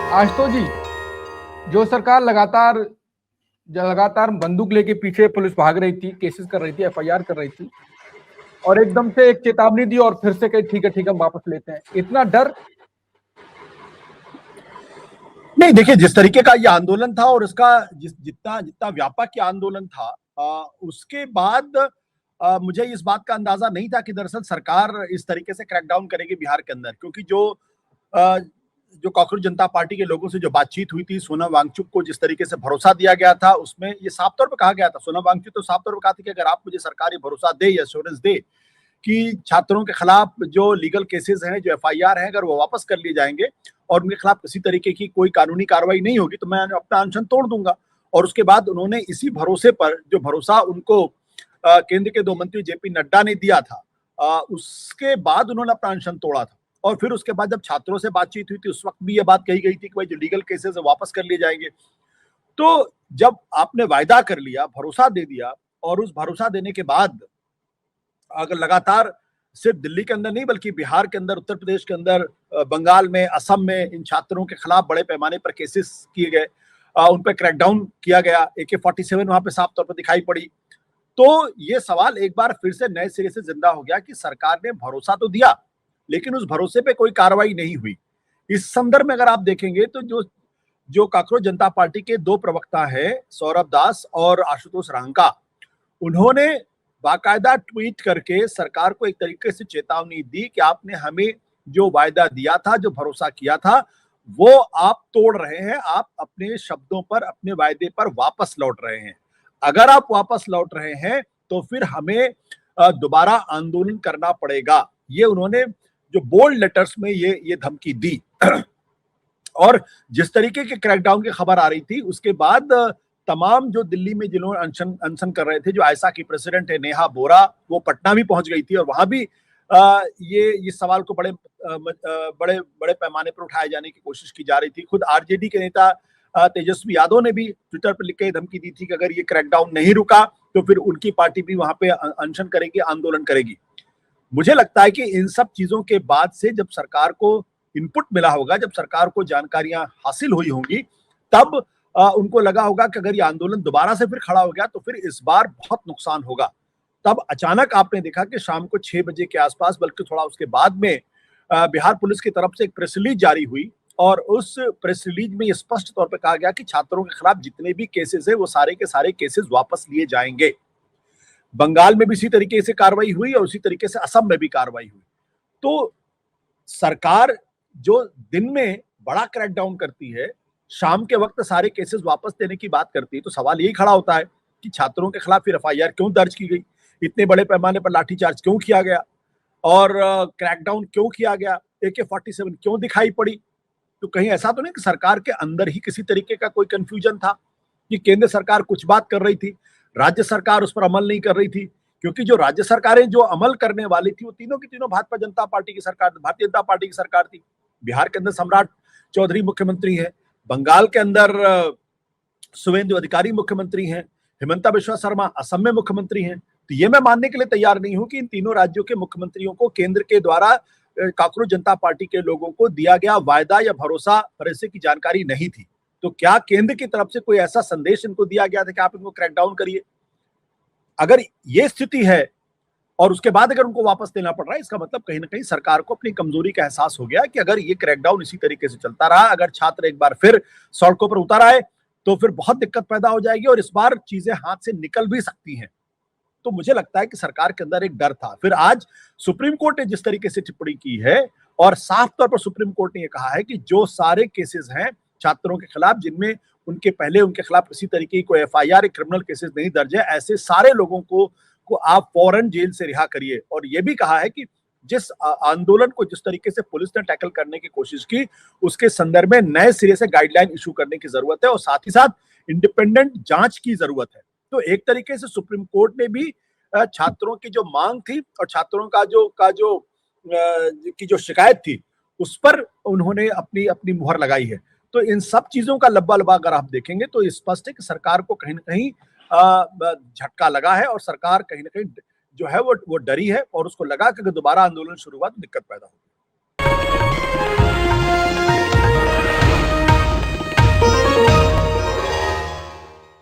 आशुतोष जी, जो सरकार लगातार लगातार बंदूक लेके पीछे पुलिस भाग रही थी, केसेस कर रही थी, एफआईआर कर रही थी, और एकदम से एक चेतावनी दी और फिर से कही ठीक है हम वापस लेते हैं, इतना डर। नहीं, देखिए, जिस तरीके का ये आंदोलन था और इसका जितना जितना व्यापक ये आंदोलन था, उसके बाद मुझे इस बात का अंदाजा नहीं था कि दरअसल सरकार इस तरीके से क्रैकडाउन करेगी बिहार के अंदर, क्योंकि जो कॉकरोच जनता पार्टी के लोगों से जो बातचीत हुई थी, सोनम वांगचुक को जिस तरीके से भरोसा दिया गया था, उसमें ये साफ तौर पर कहा गया था, सोनम वांगचुक तो साफ तौर पर कहा था कि अगर आप मुझे सरकारी भरोसा दे या एश्योरेंस दे कि छात्रों के खिलाफ जो लीगल केसेस हैं, जो एफआईआर हैं, अगर वो वापस कर लिए जाएंगे और उनके खिलाफ किसी तरीके की कोई कानूनी कार्रवाई नहीं होगी तो मैं अपना अनशन तोड़ दूंगा। और उसके बाद उन्होंने इसी भरोसे पर, जो भरोसा उनको केंद्र के 2 मंत्री जेपी नड्डा ने दिया था, उसके बाद उन्होंने अपना अनशन तोड़ा था। और फिर उसके बाद जब छात्रों से बातचीत हुई थी, उस वक्त भी ये बात कही गई थी कि भाई जो लीगल केसेस है वापस कर लिए जाएंगे। तो जब आपने वायदा कर लिया, भरोसा दे दिया, और उस भरोसा देने के बाद अगर लगातार सिर्फ दिल्ली के अंदर नहीं बल्कि बिहार के अंदर, उत्तर प्रदेश के अंदर, बंगाल में, असम में इन छात्रों के खिलाफ बड़े पैमाने पर केसेस किए गए, उन पर क्रैकडाउन किया गया, AK-47 वहां पे साफ तौर पर दिखाई पड़ी, तो ये सवाल एक बार फिर से नए सिरे से जिंदा हो गया कि सरकार ने भरोसा तो दिया लेकिन उस भरोसे पे कोई कार्रवाई नहीं हुई। इस संदर्भ में अगर आप देखेंगे तो जो जो कॉकरोच जनता पार्टी के 2 प्रवक्ता हैं, सौरभ दास और आशुतोष रांका, उन्होंने बाकायदा ट्वीट करके सरकार को एक तरीके से चेतावनी दी कि आपने हमें जो वायदा दिया था, जो भरोसा किया था, वो आप तोड़ रहे हैं, आप अपने शब्दों पर, अपने वायदे पर वापस लौट रहे हैं। अगर आप वापस लौट रहे हैं तो फिर हमें दोबारा आंदोलन करना पड़ेगा। ये उन्होंने जो बोल्ड लेटर्स में ये धमकी दी। और जिस तरीके के क्रैकडाउन की खबर आ रही थी, उसके बाद तमाम जो दिल्ली में जिन्होंने अनशन कर रहे थे, जो आयसा की प्रेसिडेंट है नेहा बोरा, वो पटना भी पहुंच गई थी और वहां भी ये सवाल को बड़े बड़े पैमाने पर उठाए जाने की कोशिश की जा रही थी। खुद आरजेडी के नेता तेजस्वी यादव ने भी ट्विटर पर लिख के धमकी दी थी कि अगर ये क्रैकडाउन नहीं रुका तो फिर उनकी पार्टी भी वहां पे अनशन करेगी, आंदोलन करेगी। मुझे लगता है कि इन सब चीजों के बाद से जब सरकार को इनपुट मिला होगा, जब सरकार को जानकारियां हासिल हुई होंगी, तब उनको लगा होगा कि अगर ये आंदोलन दोबारा से फिर खड़ा हो गया तो फिर इस बार बहुत नुकसान होगा। तब अचानक आपने देखा कि शाम को 6 बजे के आसपास, बल्कि थोड़ा उसके बाद में, बिहार पुलिस की तरफ से एक प्रेस रिलीज जारी हुई और उस प्रेस रिलीज में ये स्पष्ट तौर पर कहा गया कि छात्रों के खिलाफ जितने भी केसेस है वो सारे के सारे केसेस वापस लिए जाएंगे। बंगाल में भी इसी तरीके से कार्रवाई हुई और उसी तरीके से असम में भी कार्रवाई हुई। तो सरकार जो दिन में बड़ा क्रैकडाउन करती है, शाम के वक्त सारे केसेस वापस देने की बात करती है, तो सवाल यही खड़ा होता है कि छात्रों के खिलाफ फिर एफआईआर क्यों दर्ज की गई, इतने बड़े पैमाने पर लाठीचार्ज क्यों किया गया और क्रैकडाउन क्यों किया गया, AK-47 क्यों दिखाई पड़ी। तो कहीं ऐसा तो नहीं कि सरकार के अंदर ही किसी तरीके का कोई कंफ्यूजन था कि केंद्र सरकार कुछ बात कर रही थी, राज्य सरकार उस पर अमल नहीं कर रही थी, क्योंकि जो राज्य सरकारें जो अमल करने वाली थी वो तीनों की तीनों भारतीय जनता पार्टी की सरकार थी। बिहार के अंदर सम्राट चौधरी मुख्यमंत्री हैं, बंगाल के अंदर शुभेंदु अधिकारी मुख्यमंत्री हैं, हिमंता बिश्वा शर्मा असम में मुख्यमंत्री हैं। तो ये मैं मानने के लिए तैयार नहीं हूं कि इन तीनों राज्यों के मुख्यमंत्रियों को केंद्र के द्वारा कॉकरोच जनता पार्टी के लोगों को दिया गया वायदा या भरोसा भरोसे की जानकारी नहीं थी। तो क्या केंद्र की तरफ से कोई ऐसा संदेश इनको दिया गया था कि आप इनको क्रैकडाउन करिए? अगर ये स्थिति है और उसके बाद अगर उनको वापस देना पड़ रहा है, इसका मतलब कहीं ना कहीं सरकार को अपनी कमजोरी का एहसास हो गया कि अगर ये क्रैकडाउन इसी तरीके से चलता रहा, अगर छात्र एक बार फिर सड़कों पर उतर आए तो फिर बहुत दिक्कत पैदा हो जाएगी और इस बार चीजें हाथ से निकल भी सकती हैं। तो मुझे लगता है कि सरकार के अंदर एक डर था। फिर आज सुप्रीम कोर्ट ने जिस तरीके से टिप्पणी की है और साफ तौर पर सुप्रीम कोर्ट ने यह कहा है कि जो सारे केसेस हैं छात्रों के खिलाफ, जिनमें उनके खिलाफ किसी तरीके की कोई एफआईआर, क्रिमिनल केसेस नहीं दर्ज है, ऐसे सारे लोगों को आप फौरन जेल से रिहा करिए। और यह भी कहा है कि जिस आंदोलन को जिस तरीके से पुलिस ने टैकल करने की कोशिश की, उसके संदर्भ में नए सिरे से गाइडलाइन इशू करने की जरूरत है और साथ ही साथ इंडिपेंडेंट जांच की जरूरत है। तो एक तरीके से सुप्रीम कोर्ट ने भी छात्रों की जो मांग थी और छात्रों की जो शिकायत थी, उस पर उन्होंने अपनी अपनी मुहर लगाई है। तो इन सब चीजों का लब्बा लबा अगर आप देखेंगे तो स्पष्ट है कि सरकार को कहीं ना कहीं झटका लगा है और सरकार कहीं ना कहीं जो है वो डरी है और उसको लगा कि अगर दोबारा आंदोलन शुरू हुआ तो दिक्कत पैदा होगी।